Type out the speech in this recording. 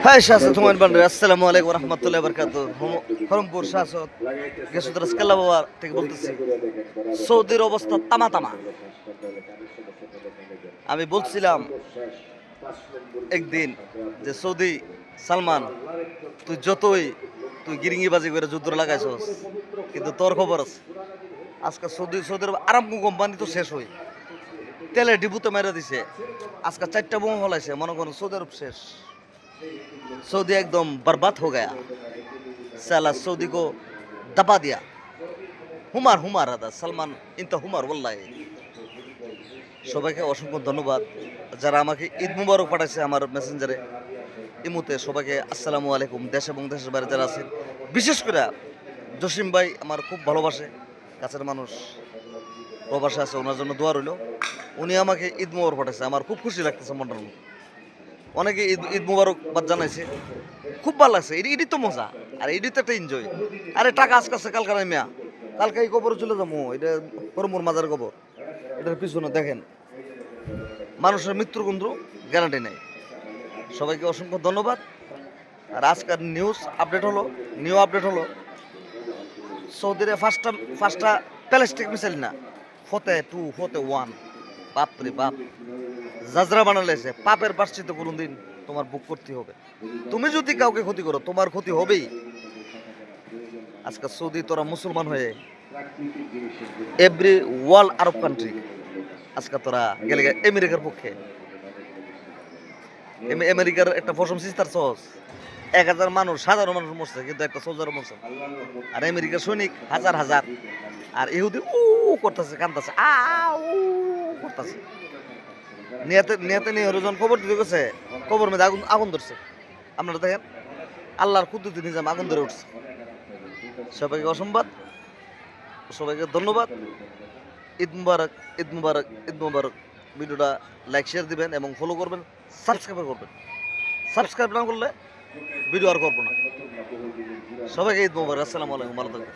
High শাসত Humayun boundary, আসসালামু আলাইকুম রহমতুল্লাহ বরকাত। হরমপুর শাসত গেসুদ্রাস কাল্লা বাবা থেকে বলতেছি। সৌদির অবস্থা তামা তামা। আমি বলছিলাম একদিন যে সৌদি সালমান, তুই গিরিঙ্গিবাজি করে যুদ্ধ লাগাইছস, কিন্তু তোর খবর আছে আজকে সৌদির আরামকো কোম্পানি তো শেষ হই, তেলের ডিপুতে মেরে দিছে। আজকে 4টা বোমা ফলাইছে, মনে করেন সৌদি আরব শেষ। सऊदी एकदम बर्बाद हो गया। साला सऊदी को दबा दिया। হুমার হুমার আদা সালমান ইনতা হুমার ওয়াল্লাহি। সবাইকে অসংখ্য ধন্যবাদ যারা আমাকে ঈদ মুবারক পাঠাইছে আমার মেসেঞ্জারে ইমুতে। সবাইকে আসসালামু আলাইকুম। দেশ এবং দেশের বাইরে যারা আছেন, বিশেষ করে জসিম ভাই আমার খুব ভালোবাসে, কাছের মানুষ, প্রবাসে আছে, ওনার জন্য দোয়া রইল। উনি আমাকে ঈদ মুবারক পাঠাইছে, আমার খুব খুশি লাগতেছে মনটার মধ্যে। অনেকে ঈদ মুবারকবাদ জানাইছে, খুব ভালো লাগছে। এডি তো মজা, আর এডি তো একটা এনজয়। আরে টাকা আজকাছে কালকে নাই মিয়া, কালকে এই কবরে চলে যাবো। এটা হরমুর মাজার কবর, এটার পিছনে দেখেন মানুষের মৃত্যুর কিন্তু গ্যারান্টি নেই। সবাইকে অসংখ্য ধন্যবাদ। আর আজকের নিউ আপডেট হলো সৌদিরে ফার্স্টটা প্যালেস্টিক মিসাইল না, ফতে 1। বাপরে বাপ, জাজরা বানালেছে। পাপের প্রায়শ্চিত্ত কোনোদিন তোমার বুক করতে হবে। তুমি যদি কাউকে ক্ষতি করো, তোমার ক্ষতি হবেই। আজকে সৌদি তোরা মুসলমান হয়ে এভরি ওয়ার্ল্ড আরব কান্ট্রি আজকে তোরা গেলে আমেরিকার পক্ষে। আমেরিকার একটা পশম সিস্টার সহজ 1000 মানুষ, সাধারণ মানুষ মরছে, কিন্তু একটা সোলজারও মরছে। আর আমেরিকার সৈনিক হাজার হাজার, আর ইহুদি করতেছে, কান্দতেছে, করতেছে। নিয়ে যখন খবর দিতে গেছে, খবর মধ্যে আগুন ধরছে। আপনারা দেখেন আল্লাহর কুদরতি নিজাম, আগুন ধরে উঠছে। সবাইকে অসম্বাদ, সবাইকে ধন্যবাদ। ঈদ মুবারক, ঈদ মুবারক, ঈদ মুবারক। ভিডিওটা লাইক শেয়ার দিবেন এবং ফলো করবেন, সাবস্ক্রাইব করবেন। সাবস্ক্রাইব না করলে ভিডিও আর করবো না। সবাইকে ঈদ মুবারক, আসসালামু আলাইকুম, ভালো থাকবেন।